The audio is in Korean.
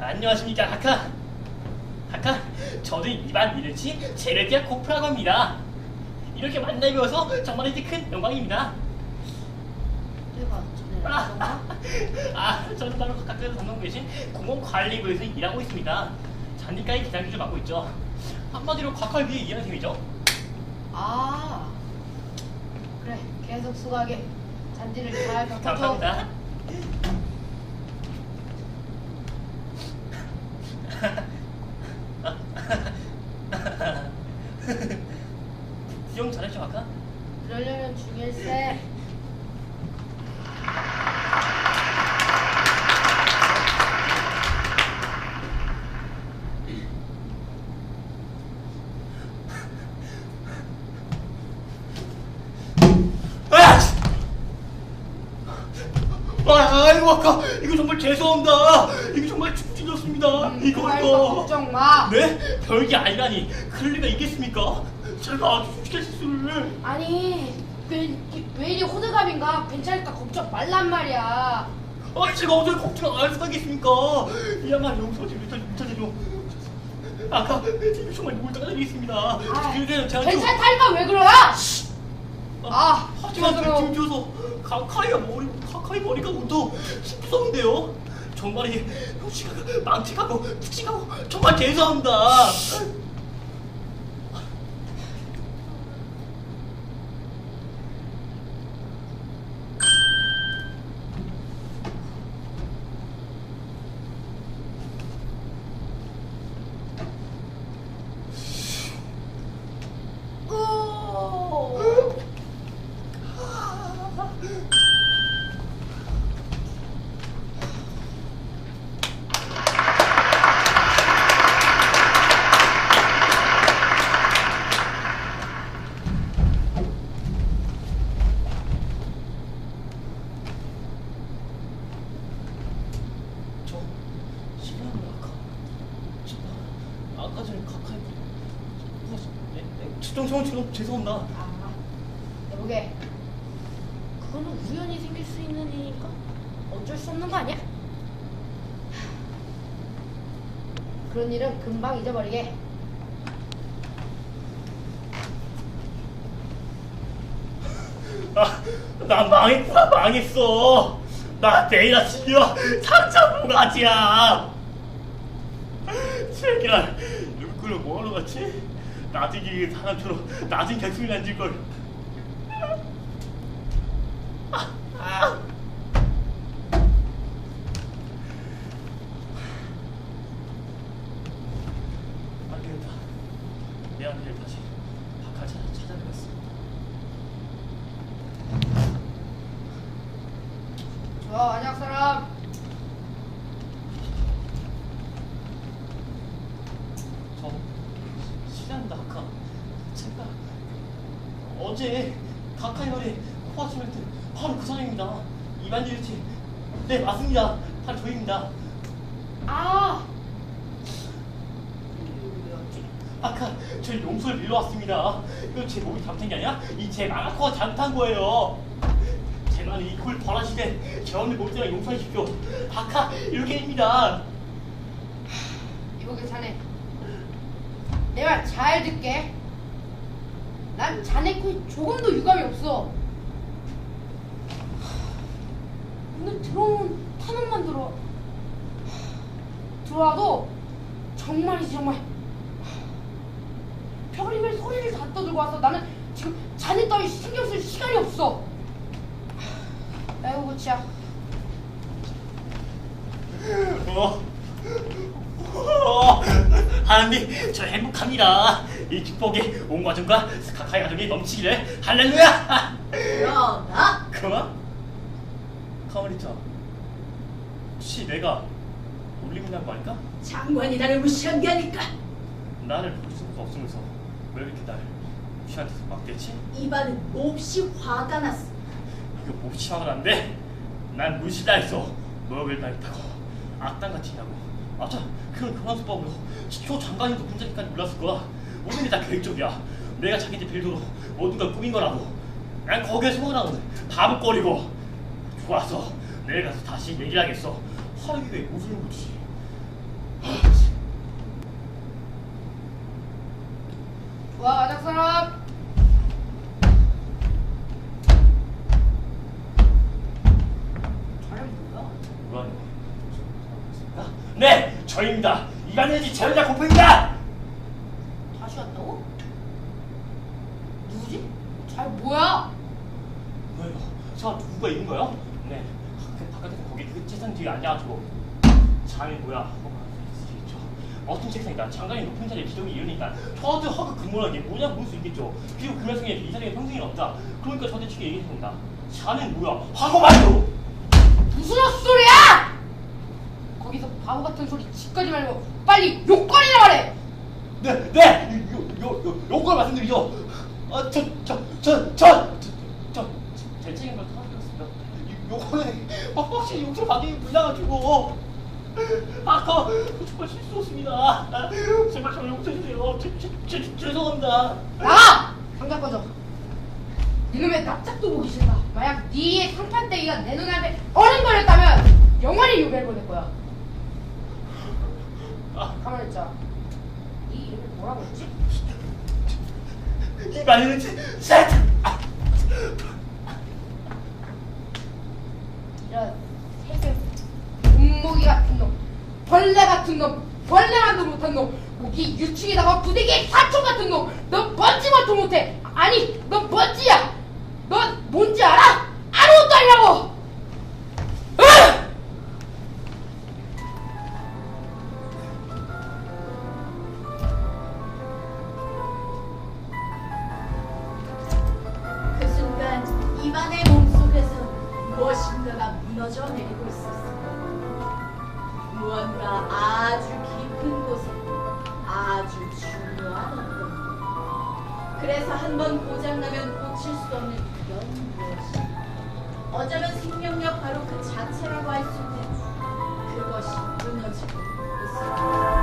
안녕하십니까, 하카. 저는 이반 미르치 제르디아 코프라고 합니다. 이렇게 만나 뵈어서 정말 큰 영광입니다. 내가 전에 저는 바로 가까이서 담당하고 계신 공원관리부에서 일하고 있습니다. 잔디가의 기장기를 맡고 있죠. 한마디로 각하를 위해 일하는 셈이죠. 아 그래 계속 수고하게 잔디를 잘 깎아줘. 감사합니다. 수영 잘했죠, 아까? 그러려면 중일세. 아이고, 아까 이거 정말 죄송합니다. 이거 정말 축구질렸습니다. 이거 걱정 마. 네? 별게 아니라니 그럴 리가 있겠습니까? 제가 아주 솔직한 실수를. 아니 왜 이리 호들갑인가? 괜찮을까 걱정 말란 말이야. 제가 어떻게 걱정을 안 하겠습니까? 이야만 용서하지 못하죠. 아까 이거 정말 누굴 따라드리겠습니다. 그래서 제가 괜찮다니까 왜 그래? 하지만 지금 줘서 카카이 머리가 모두 씹혔는데요. 정말 망치가고 푹신하고 정말 죄송합니다. 아까 전에 카카이 지금 죄송합니다. 여보게 그거는 우연히 생길 수 있는 일이니까 어쩔 수 없는 거 아니야? 그런 일은 금방 잊어버리게. 나 망했어. 나 내일 아침이야 상처 부가지야. 새끼야, 누구를 뭐하러 갔지? 나중에 사람처럼 낮은 개수를 앉을걸. 안 되겠다. 내 아들을 다시 박할 찾아내겠어. 좋아, 안녕 사람. 저 실례합니다, 아까 제가 어제 가까이 말에 코아치멘트 바로 그 사람입니다. 이반지르치. 네, 맞습니다. 바로 저입니다. 아까 저 용서를 빌러 왔습니다. 이거 제 몸이 잘못한 게 아니라 이 제 마라코가 잘못한 거예요. 제발 이 꼴 벌어지게 제 오늘 몸뚱이 용서해 주십시오. 아까 이렇게입니다. 이보게 자네, 내 말 잘 듣게. 난 자네 코에 조금도 유감이 없어. 오늘 들어오는 탄원만 들어와도 정말이지 정말 별의별 소리를 다 떠들고 와서 나는 지금 자네 따위 신경 쓸 시간이 없어. 아이고 고치야. 하나님, 저 행복합니다. 이 축복이 온 가정과 스카카이 가정이 넘치기를. 할렐루야. 그러나 그만? 가만히 있자. 혹시 내가 놀림이란 거 아닐까? 장관이 나를 무시한 게 아닐까? 나를 볼 수가 없으면서 왜 이렇게 날 무시한테 막대지? 이반은 몹시 화가 났어. 이거 몹시 화가 난데 난 무시당해서 먹을 당했다고 악당같이 하고. 맞아, 그런 교란 수법으로 시초 장관님도 군자기까지 몰랐을 거야. 모든 게 다 계획적이야. 내가 자기들 빌도로 모든 걸 꾸민 거라고. 난 거기에 소원하는 바보거리고. 좋아서 내일 가서 다시 얘기를 하겠어. 하루에 왜 웃으는 거지? 좋아, 마작 사람. 자넨 뭐야? 뭐라는 거야? 네, 저입니다. 이간해지 재현자 공포입니다. 다시 왔다고? 누구지? 잘 뭐야? 뭐예요? 저 누가 있는 거요? 네, 바깥에서 거기 그 책상 뒤에 앉아가지고 잠이 뭐야? 하고 말할 수 있죠. 어떤 책상이다. 장관이 높은 자리에 기적이 이르니까 저한테 허그 근무라는 게 뭐냐 볼 수 있겠죠. 그리고 그 여성에 이 사람의 평생이 없다. 그러니까 저한테 쉽게 얘기했습니다. 자는 뭐야? 하고 말고. 무슨 헛소리야! 거기서 바보 같은 소리 짓거리 말고 빨리 욕거리나 말해! 네, 요걸 말씀드리죠. 제 책임을 터뜨렸습니다. 요거는 확실히 용서 받기 불나가지고 아까 정말 실수했습니다. 제발 저를 용서해 주세요. 죄송합니다. 나가! 당장 꺼져. 이놈의 납작도 보기 싫다. 만약 네의 상판대기가 내 눈앞에 어른거렸다면 영원히 유배를 보낼 거야. 가만히 있자. 네 이름이 뭐라고 했지? 이만희는 세트. 이런 세상 분모기 같은 놈, 벌레 같은 놈, 벌레만도 못한 놈, 모기 유충에다가 부대기 사촌 같은 놈, 넌 번지만도 못해. 아니, 넌 번지야. 넌 뭔지 알아? 아무것도 아니라고. 으악! 그 순간 이반의 몸속에서 무엇인가가 무너져 내리고 있었습니다. 무언가 아주 깊은 곳에 아주 중요한 어떤 그래서 한번 고장나면 고칠 수 없는 그런 무엇이 어쩌면 생명력 바로 그 자체라고 할 수 있는 그것이 무너지고 있습니다.